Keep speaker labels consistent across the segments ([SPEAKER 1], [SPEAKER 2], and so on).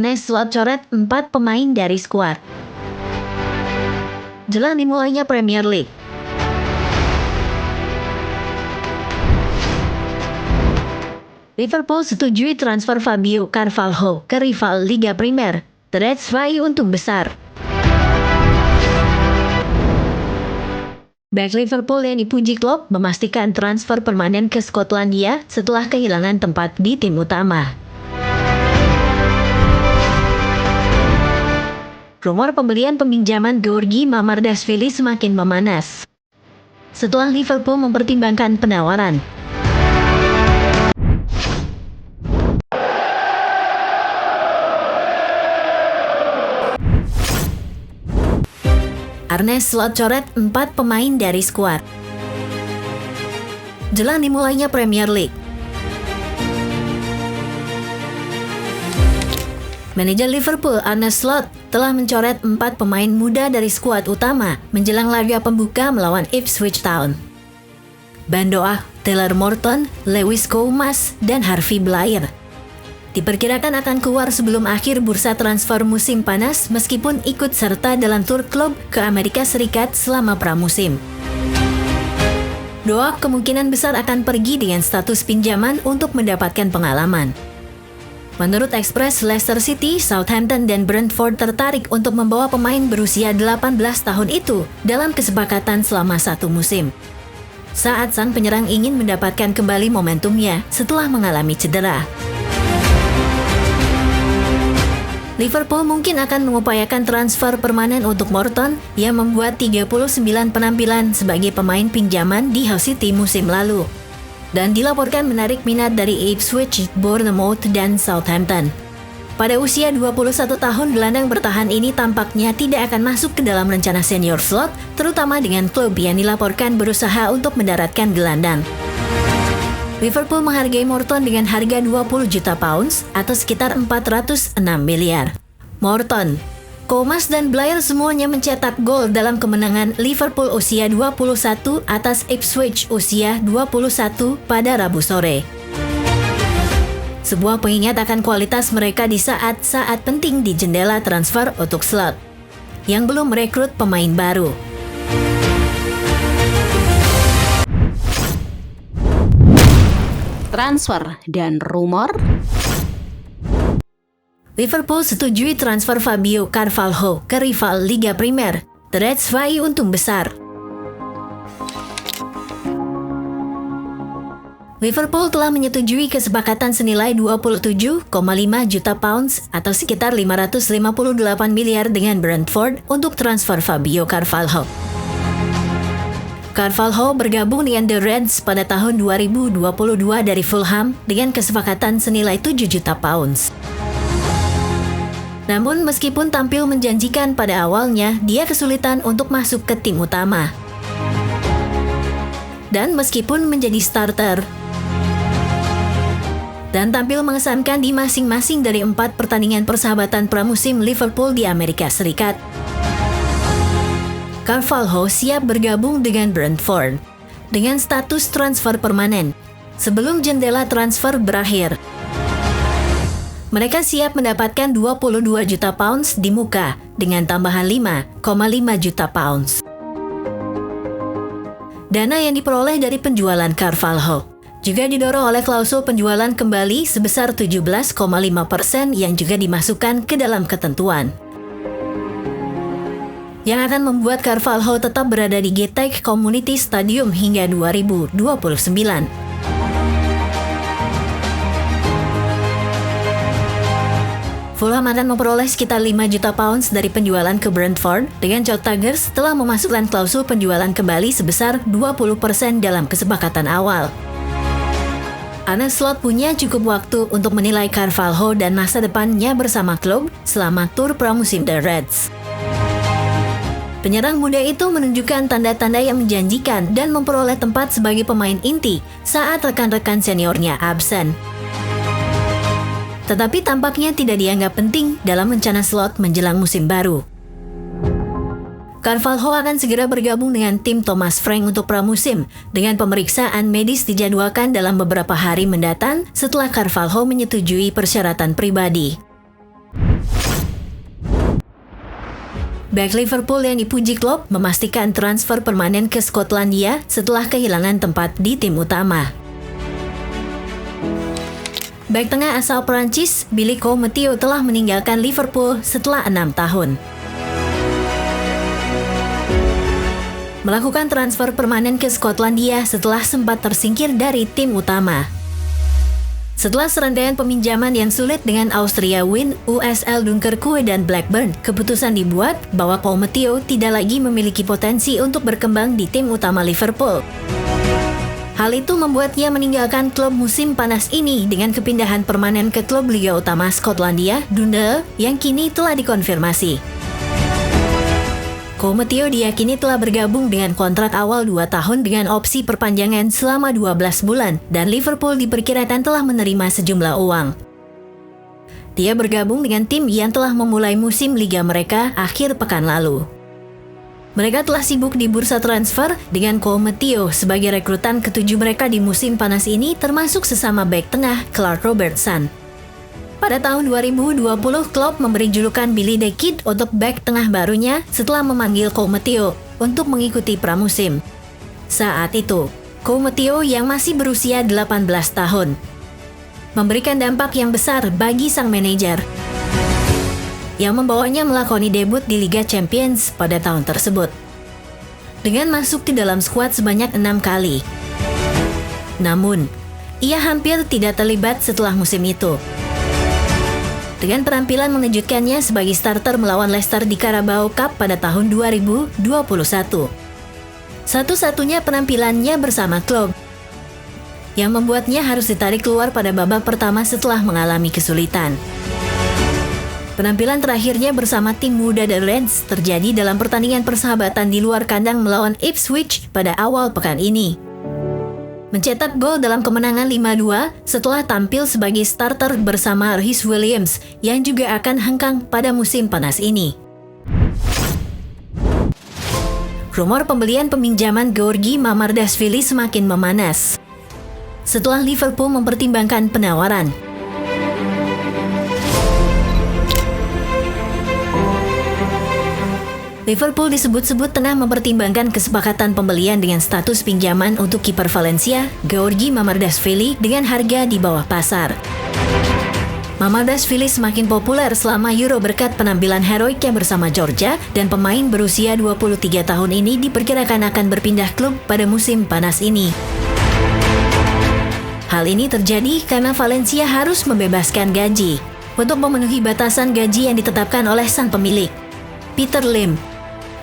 [SPEAKER 1] Arne Slot coret 4 pemain dari skuad. Jelang dimulainya Premier League. Liverpool setujui transfer Fabio Carvalho ke rival Liga Primer, The Reds raih untung besar. Back Liverpool yang dipuji klub memastikan transfer permanen ke Skotlandia setelah kehilangan tempat di tim utama. Rumor pembelian peminjaman Georgi Mamardashvili semakin memanas setelah Liverpool mempertimbangkan penawaran. Arne Slot coret 4 pemain dari skuad. Jelang dimulainya Premier League. Manajer Liverpool Arne Slot telah mencoret 4 pemain muda dari skuad utama menjelang laga pembuka melawan Ipswich Town. Bandoa, Taylor Morton, Lewis Koumas, dan Harvey Blair diperkirakan akan keluar sebelum akhir bursa transfer musim panas meskipun ikut serta dalam tur klub ke Amerika Serikat selama pramusim. Doak kemungkinan besar akan pergi dengan status pinjaman untuk mendapatkan pengalaman. Menurut Express, Leicester City, Southampton, dan Brentford tertarik untuk membawa pemain berusia 18 tahun itu dalam kesepakatan selama 1 musim. Saat sang penyerang ingin mendapatkan kembali momentumnya setelah mengalami cedera. Liverpool mungkin akan mengupayakan transfer permanen untuk Morton yang membuat 39 penampilan sebagai pemain pinjaman di Hull City musim lalu. Dan dilaporkan menarik minat dari Ipswich, Bournemouth, dan Southampton. Pada usia 21 tahun, gelandang bertahan ini tampaknya tidak akan masuk ke dalam rencana senior Slot, terutama dengan klub yang dilaporkan berusaha untuk mendaratkan gelandang. Liverpool menghargai Morton dengan harga 20 juta pounds atau sekitar 406 miliar. Morton, Koumas, dan Blair semuanya mencetak gol dalam kemenangan Liverpool usia 21 atas Ipswich usia 21 pada Rabu sore. Sebuah pengingat akan kualitas mereka di saat-saat penting di jendela transfer untuk Slot yang belum merekrut pemain baru.
[SPEAKER 2] Transfer dan rumor.
[SPEAKER 1] Liverpool setujui transfer Fabio Carvalho ke rival Liga Primer, The Reds raih untung besar. Liverpool telah menyetujui kesepakatan senilai 27,5 juta pounds atau sekitar 558 miliar dengan Brentford untuk transfer Fabio Carvalho. Carvalho bergabung dengan The Reds pada tahun 2022 dari Fulham dengan kesepakatan senilai 7 juta pounds. Namun meskipun tampil menjanjikan pada awalnya, dia kesulitan untuk masuk ke tim utama. Dan meskipun menjadi starter dan tampil mengesankan di masing-masing dari 4 pertandingan persahabatan pramusim Liverpool di Amerika Serikat, Carvalho siap bergabung dengan Brentford dengan status transfer permanen sebelum jendela transfer berakhir. Mereka siap mendapatkan 22 juta pounds di muka dengan tambahan 5,5 juta pounds. Dana yang diperoleh dari penjualan Carvalho juga didorong oleh klausul penjualan kembali sebesar 17,5% yang juga dimasukkan ke dalam ketentuan, yang akan membuat Carvalho tetap berada di GTEC Community Stadium hingga 2029. Fulham akan memperoleh sekitar 5 juta pounds dari penjualan ke Brentford dengan Joe Taggart telah memasukkan klausul penjualan kembali sebesar 20% dalam kesepakatan awal. Arne Slot punya cukup waktu untuk menilai Carvalho dan masa depannya bersama klub selama tur pramusim The Reds. Penyerang muda itu menunjukkan tanda-tanda yang menjanjikan dan memperoleh tempat sebagai pemain inti saat rekan-rekan seniornya absen. Tetapi tampaknya tidak dianggap penting dalam rencana Slot menjelang musim baru. Carvalho akan segera bergabung dengan tim Thomas Frank untuk pramusim dengan pemeriksaan medis dijadwalkan dalam beberapa hari mendatang setelah Carvalho menyetujui persyaratan pribadi. Bek Liverpool yang dipuji Klopp memastikan transfer permanen ke Skotlandia setelah kehilangan tempat di tim utama. Bek tengah asal Prancis, Billy Koumetio telah meninggalkan Liverpool setelah 6 tahun. Melakukan transfer permanen ke Skotlandia setelah sempat tersingkir dari tim utama. Setelah serangkaian peminjaman yang sulit dengan Austria Wien, USL Dunkerque dan Blackburn, keputusan dibuat bahwa Koumetio tidak lagi memiliki potensi untuk berkembang di tim utama Liverpool. Hal itu membuatnya meninggalkan klub musim panas ini dengan kepindahan permanen ke klub Liga Utama Skotlandia, Dundee, yang kini telah dikonfirmasi. Koumetio diyakini telah bergabung dengan kontrak awal 2 tahun dengan opsi perpanjangan selama 12 bulan dan Liverpool diperkirakan telah menerima sejumlah uang. Dia bergabung dengan tim yang telah memulai musim liga mereka akhir pekan lalu. Mereka telah sibuk di bursa transfer dengan Koumetio sebagai rekrutan ketujuh mereka di musim panas ini termasuk sesama bek tengah Clark Robertson. Pada tahun 2020, Klopp memberi julukan Billy the Kid untuk bek tengah barunya setelah memanggil Koumetio untuk mengikuti pramusim. Saat itu, Koumetio yang masih berusia 18 tahun memberikan dampak yang besar bagi sang manajer yang membawanya melakoni debut di Liga Champions pada tahun tersebut dengan masuk di dalam skuad sebanyak 6 kali. Namun, ia hampir tidak terlibat setelah musim itu. Dengan penampilan mengejutkannya sebagai starter melawan Leicester di Carabao Cup pada tahun 2021. Satu-satunya penampilannya bersama klub yang membuatnya harus ditarik keluar pada babak pertama setelah mengalami kesulitan. Penampilan terakhirnya bersama tim muda The Reds terjadi dalam pertandingan persahabatan di luar kandang melawan Ipswich pada awal pekan ini. Mencetak gol dalam kemenangan 5-2 setelah tampil sebagai starter bersama Rhys Williams yang juga akan hengkang pada musim panas ini. Rumor pembelian peminjaman Georgi Mamardashvili semakin memanas setelah Liverpool mempertimbangkan penawaran. Liverpool disebut-sebut tengah mempertimbangkan kesepakatan pembelian dengan status pinjaman untuk kiper Valencia, Georgi Mamardashvili dengan harga di bawah pasar. Mamardashvili semakin populer selama Euro berkat penampilan heroiknya bersama Georgia dan pemain berusia 23 tahun ini diperkirakan akan berpindah klub pada musim panas ini. Hal ini terjadi karena Valencia harus membebaskan gaji untuk memenuhi batasan gaji yang ditetapkan oleh sang pemilik, Peter Lim.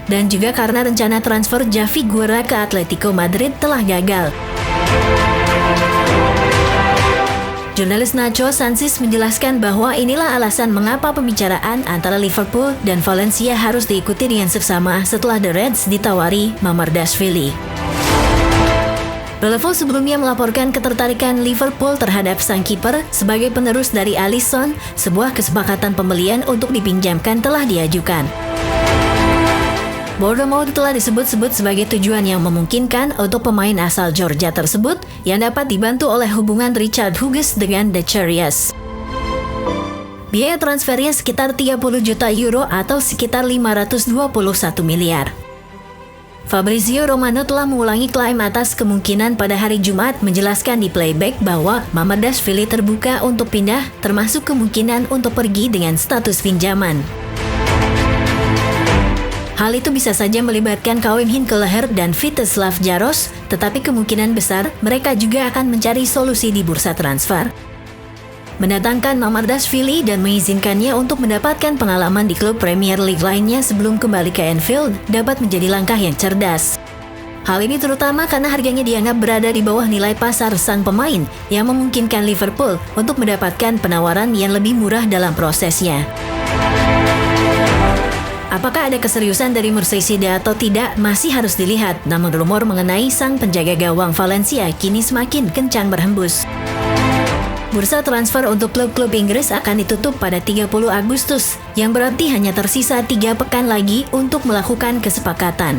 [SPEAKER 1] Dan juga karena rencana transfer Javi Guerra ke Atletico Madrid telah gagal. Jurnalis Nacho Sanchez menjelaskan bahwa inilah alasan mengapa pembicaraan antara Liverpool dan Valencia harus diikuti dengan seksama setelah The Reds ditawari Mamardashvili. Relevo sebelumnya melaporkan ketertarikan Liverpool terhadap sang kiper sebagai penerus dari Alisson. Sebuah kesepakatan pembelian untuk dipinjamkan telah diajukan. Bournemouth telah disebut-sebut sebagai tujuan yang memungkinkan untuk pemain asal Georgia tersebut yang dapat dibantu oleh hubungan Richard Hughes dengan The Cherries. Biaya transfernya sekitar 30 juta euro atau sekitar 521 miliar. Fabrizio Romano telah mengulangi klaim atas kemungkinan pada hari Jumat menjelaskan di Playback bahwa Mamardashvili terbuka untuk pindah termasuk kemungkinan untuk pergi dengan status pinjaman. Hal itu bisa saja melibatkan Karim Hinkeleher dan Vítězslav Jaros, tetapi kemungkinan besar mereka juga akan mencari solusi di bursa transfer. Mendatangkan Mamardashvili dan mengizinkannya untuk mendapatkan pengalaman di klub Premier League lainnya sebelum kembali ke Anfield dapat menjadi langkah yang cerdas. Hal ini terutama karena harganya dianggap berada di bawah nilai pasar sang pemain yang memungkinkan Liverpool untuk mendapatkan penawaran yang lebih murah dalam prosesnya. Apakah ada keseriusan dari Merseyside atau tidak masih harus dilihat, namun rumor mengenai sang penjaga gawang Valencia kini semakin kencang berhembus. Bursa transfer untuk klub-klub Inggris akan ditutup pada 30 Agustus, yang berarti hanya tersisa 3 pekan lagi untuk melakukan kesepakatan.